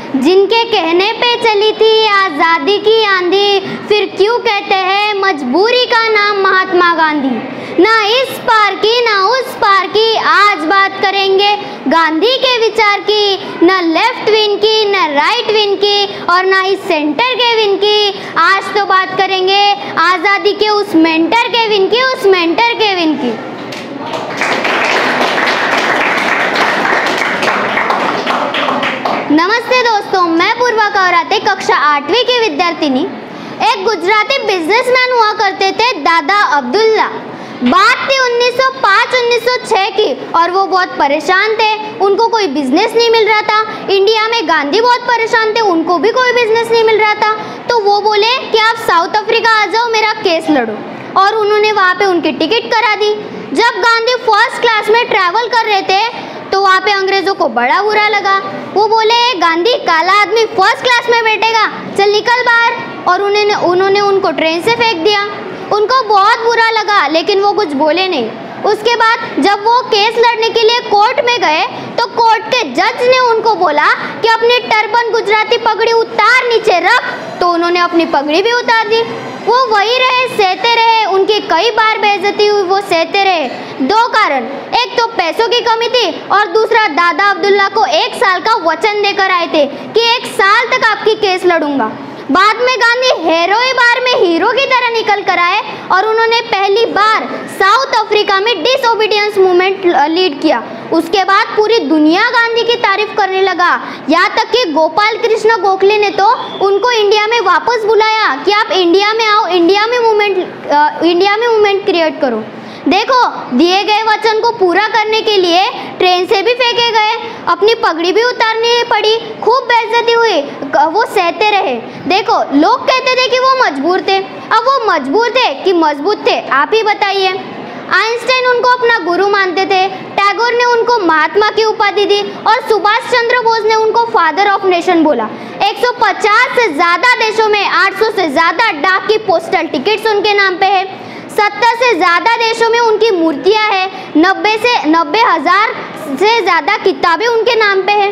जिनके कहने पे चली थी आज़ादी की आंधी, फिर क्यों कहते हैं मजबूरी का नाम महात्मा गांधी। ना इस पार की ना उस पार की आज बात करेंगे गांधी के विचार की, न लेफ्ट विंग की न राइट विंग की और ना इस सेंटर के विंग की। आज तो बात करेंगे आज़ादी के उस मेंटर के विंग की, उस मेंटर के विंग की। नमस्ते दोस्तों, मैं पूर्वा कौराते कक्षा 8वीं की विद्यार्थिनी। एक गुजराती बिजनेसमैन हुआ करते थे दादा अब्दुल्ला। बात थी 1905-1906 की और वो बहुत परेशान थे। उनको कोई बिजनेस नहीं मिल रहा था। इंडिया में गांधी बहुत परेशान थे, उनको भी कोई बिजनेस नहीं मिल रहा था। तो वो बोले कि आप साउथ अफ्रीका आ जाओ, मेरा केस लड़ो। और उन्होंने वहाँ पे उनकी टिकट करा दी। जब गांधी फर्स्ट क्लास में ट्रैवल कर रहे थे तो वहाँ पे अंग्रेजों को बड़ा बुरा लगा। वो बोले गांधी काला आदमी फर्स्ट क्लास में बैठेगा, चल निकल बाहर। और उन्होंने उनको ट्रेन से फेंक दिया। उनको बहुत बुरा लगा लेकिन वो कुछ बोले नहीं। उसके बाद जब वो केस लड़ने के लिए कोर्ट में गए तो कोर्ट के जज ने उनको बोला कि अपनी टर्बन गुजराती पगड़ी उतार नीचे रख, तो उन्होंने अपनी पगड़ी भी उतार दी। वो वही रहे, सहते रहे। उनकी कई बार बेइज्जती हुई, वो सहते रहे। दो कारण, एक तो पैसों की कमी थी और दूसरा दादा अब्दुल्ला को 1 साल का वचन देकर आए थे कि 1 साल तक आपकी केस लड़ूंगा। बाद में गांधी हेरोई बार में हीरो की तरह निकल कर आए और उन्होंने पहली बार साउथ अफ्रीका में डिसओबीडियंस मूवमेंट लीड किया। उसके बाद पूरी दुनिया गांधी की तारीफ करने लगा। यहाँ तक कि गोपाल कृष्ण गोखले ने तो उनको इंडिया में वापस बुलाया कि आप इंडिया में आओ, इंडिया में मूवमेंट क्रिएट करो। देखो, दिए गए वचन को पूरा करने के लिए ट्रेन से भी फेंके गए, अपनी पगड़ी भी उतारनी पड़ी, खूब बेइज्जती हुई, वो सहते रहे। देखो, लोग कहते थे कि वो मजबूर थे। अब वो मजबूर थे कि मजबूत थे, आप ही बताइए। आइंस्टाइन उनको अपना गुरु मानते थे, टैगोर ने उनको महात्मा की उपाधि दी और सुभाष चंद्र बोस ने उनको फादर ऑफ नेशन बोला। 150 से ज़्यादा देशों में 800 से ज़्यादा डाक की पोस्टल टिकट्स उनके नाम पे है। 70 से ज़्यादा देशों में उनकी मूर्तियां हैं। 90,000 से ज़्यादा किताबें उनके नाम पे है।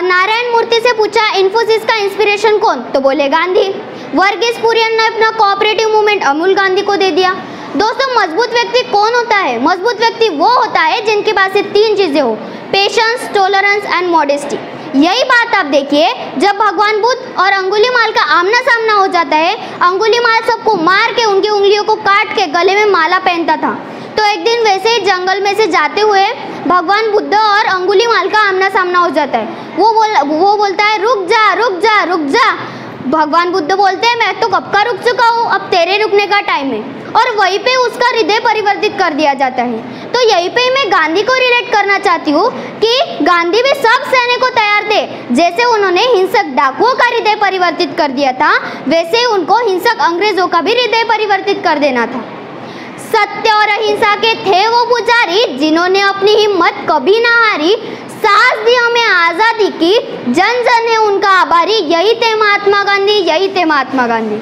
नारायण मूर्ति से पूछा इन्फोसिस का इंस्पिरेशन कौन, तो बोले गांधी। वर्गीस कुरियन ने अपना कोऑपरेटिव मूवमेंट अमूल गांधी को दे दिया। दोस्तों, मजबूत व्यक्ति कौन होता है? मजबूत व्यक्ति वो होता है जिनके पास ये 3 चीज़ें हो, पेशेंस, टॉलरेंस एंड मॉडेस्टी। यही बात आप देखिए, जब भगवान बुद्ध और अंगुलीमाल का आमना सामना हो जाता है, अंगुलीमाल सबको मार के उनकी उंगलियों को काट के गले में माला पहनता था। तो एक दिन वैसे ही जंगल में से जाते हुए भगवान बुद्ध और अंगुलीमाल का आमना सामना हो जाता है। वो बोलता है रुक जा रुक जा रुक जा। भगवान बुद्ध बोलते हैं मैं तो कब का रुक चुका हूँ, अब तेरे रुकने का टाइम है। और वहीं पे उसका हृदय परिवर्तित कर दिया जाता है। तो यहीं पे मैं गांधी को रिलेट करना चाहती हूँ कि गांधी भी सब सहने को तैयार थे। जैसे उन्होंने हिंसक डाकुओं का हृदय परिवर्तित कर दिया था, वैसे ही उनको हिंसक अंग्रेजों का भी हृदय परिवर्तित कर देना था। सत्य और अहिंसा के थे वो पुजारी, जिन्होंने अपनी हिम्मत कभी ना हारी। सांस दी हमें आज़ादी की, जन जन है उनका आभारी। यही थे महात्मा गांधी, यही थे महात्मा गांधी।